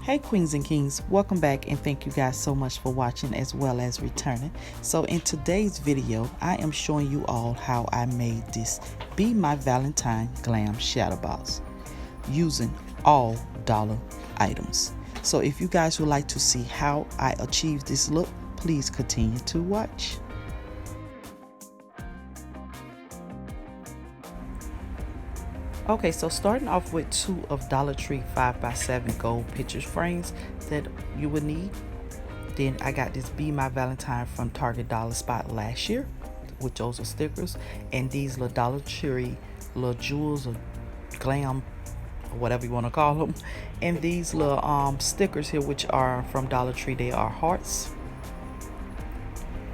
Hey queens and kings, welcome back and thank you guys so much for watching as well as returning. So in today's video, I am showing you all how I made this Be My Valentine Glam Shadow Box using all dollar items. So if you guys would like to see how I achieved this look, please continue to watch. Okay, so starting off with two of Dollar Tree 5x7 gold picture frames that you would need. Then I got this Be My Valentine from Target Dollar Spot last year, which those are stickers, and these little Dollar Tree little jewels or glam or whatever you want to call them, and these little stickers here, which are from Dollar Tree. They are hearts.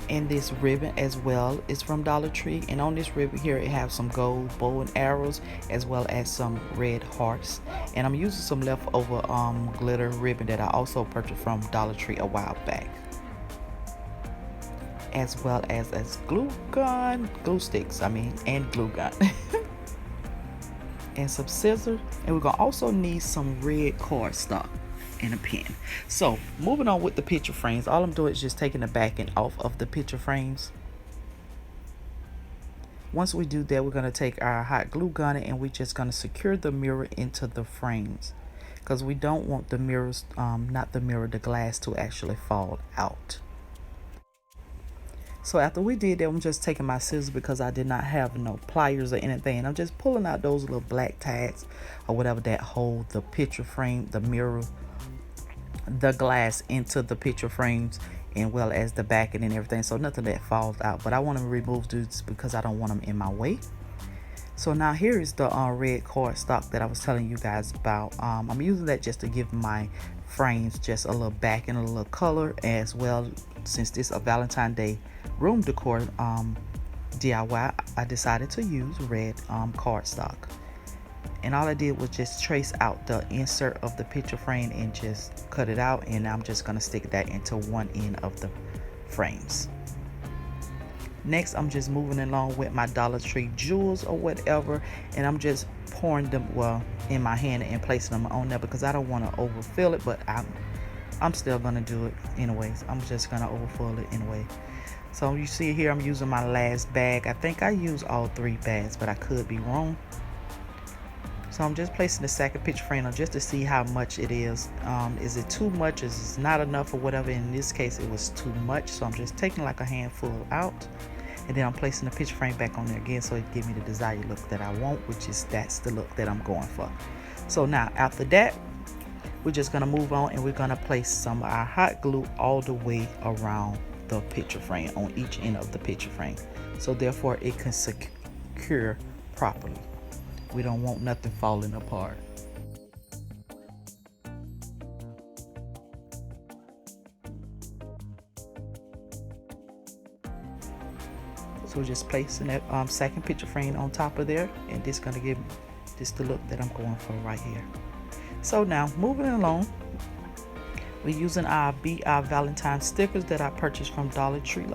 And this ribbon as well is from Dollar Tree, and on this ribbon here it has some gold bow and arrows as well as some red hearts, and I'm using some leftover glitter ribbon that I also purchased from Dollar Tree a while back, as well as glue sticks and glue gun and some scissors, and we're gonna also need some red cardstock and a pen. So moving on with the picture frames, all I'm doing is just taking the backing off of the picture frames. Once we do that, we're going to take our hot glue gun and we're just going to secure the mirror into the frames, because we don't want the mirrors the glass to actually fall out. So after we did that, I'm just taking my scissors because I did not have no pliers or anything. I'm just pulling out those little black tags or whatever that hold the picture frame, the mirror, the glass into the picture frames, and well as the backing and everything, so nothing that falls out. But I want to remove these because I don't want them in my way. So now here is the red cardstock that I was telling you guys about. I'm using that just to give my frames just a little back and a little color as well. Since this is a Valentine Day room decor DIY, I decided to use red cardstock. And all I did was just trace out the insert of the picture frame and just cut it out, and I'm just going to stick that into one end of the frames. Next, I'm just moving along with my Dollar Tree jewels or whatever, and I'm just pouring them in my hand and placing them on there because I don't want to overfill it, but I'm still going to do it anyways. I'm just going to overfill it anyway. So you see here I'm using my last bag. I think I used all 3 bags, but I could be wrong. So I'm just placing the second picture frame on just to see how much it is. Is it too much? Is it not enough or whatever? In this case, it was too much. So I'm just taking like a handful out. And then I'm placing the picture frame back on there again so it gives me the desired look that I want, which is that's the look that I'm going for. So now after that, we're just going to move on and we're going to place some of our hot glue all the way around the picture frame on each end of the picture frame. So therefore it can secure properly. We don't want nothing falling apart. So we're just placing that second picture frame on top of there, and this is going to give this the look that I'm going for right here. So now moving along, we're using our Be Our Valentine stickers that I purchased from Dollar Tree,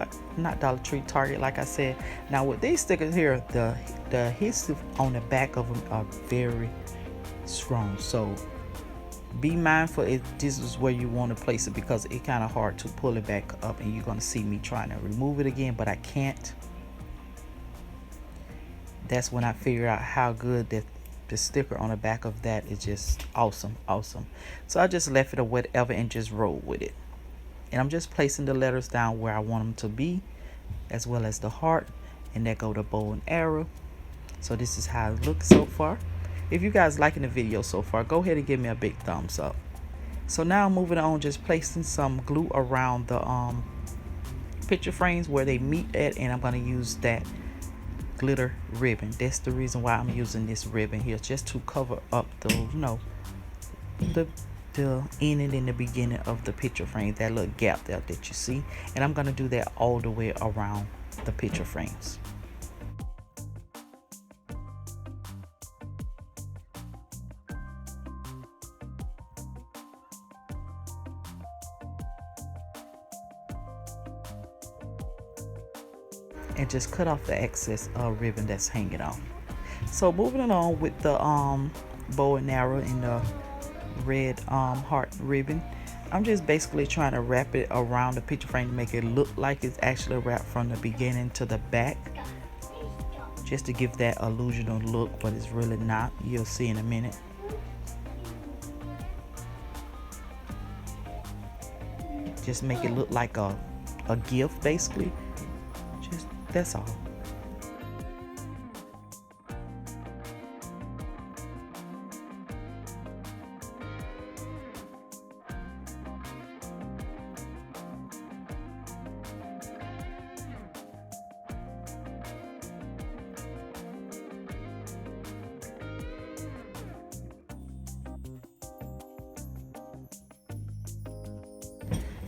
Target, like I said. Now with these stickers here, the adhesive on the back of them are very strong, so be mindful if this is where you want to place it, because it's kind of hard to pull it back up, and you're going to see me trying to remove it again, but I can't. That's when I figure out how good that the sticker on the back of that is just awesome. So I just left it or whatever and just rolled with it, and I'm just placing the letters down where I want them to be, as well as the heart, and there go the bow and arrow. So this is how it looks so far. If you guys liking the video so far, go ahead and give me a big thumbs up. So now moving on, just placing some glue around the picture frames where they meet at, and I'm going to use that glitter ribbon. That's the reason why I'm using this ribbon here, just to cover up the end and in the beginning of the picture frame, that little gap there that you see. And I'm going to do that all the way around the picture frames. And just cut off the excess ribbon that's hanging off. So moving along with the bow and arrow and the red heart ribbon. I'm just basically trying to wrap it around the picture frame to make it look like it's actually wrapped from the beginning to the back, just to give that illusional look, but it's really not. You'll see in a minute. Just make it look like a gift, basically. Just that's all.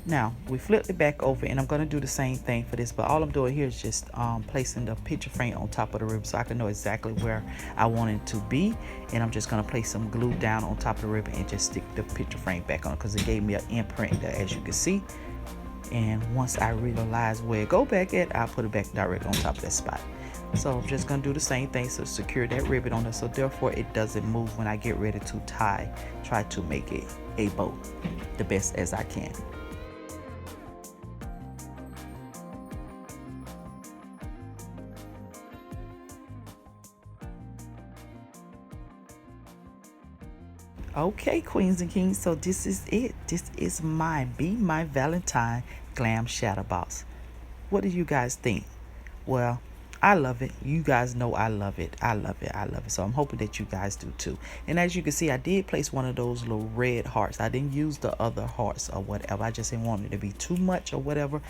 Now we flipped it back over, and I'm going to do the same thing for this, but all I'm doing here is just placing the picture frame on top of the ribbon so I can know exactly where I want it to be. And I'm just going to place some glue down on top of the ribbon and just stick the picture frame back on, because it gave me an imprint there, as you can see. And once I realize where it go back at, I'll put it back directly on top of that spot. So I'm just going to do the same thing to secure that ribbon on there, so therefore it doesn't move when I get ready to tie. Try to make it a bow the best as I can. Okay, queens and kings, so this is it. This is my Be My Valentine Glam Shadow Box. What do you guys think? Well, I love it. You guys know I love it. I love it. I love it. So I'm hoping that you guys do too. And as you can see, I did place one of those little red hearts. I didn't use the other hearts or whatever. I just didn't want it to be too much or whatever.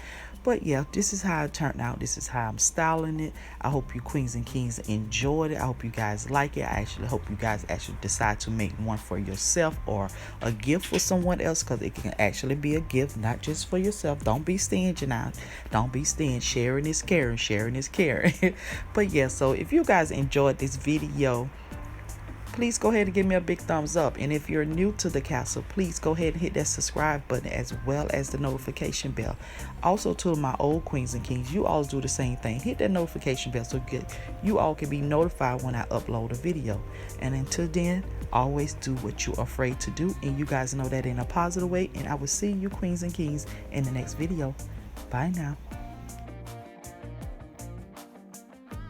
But yeah, this is how it turned out. This is how I'm styling it. I hope you queens and kings enjoyed it. I hope you guys like it. I actually hope you guys actually decide to make one for yourself or a gift for someone else, because it can actually be a gift, not just for yourself. Don't be stingy now. Don't be stingy. Sharing is caring. Sharing is caring. But yeah, so if you guys enjoyed this video, please go ahead and give me a big thumbs up. And if you're new to the castle, please go ahead and hit that subscribe button as well as the notification bell. Also, to my old queens and kings, you all do the same thing. Hit that notification bell so you all can be notified when I upload a video. And until then, always do what you're afraid to do, and you guys know that in a positive way. And I will see you queens and kings in the next video. Bye now.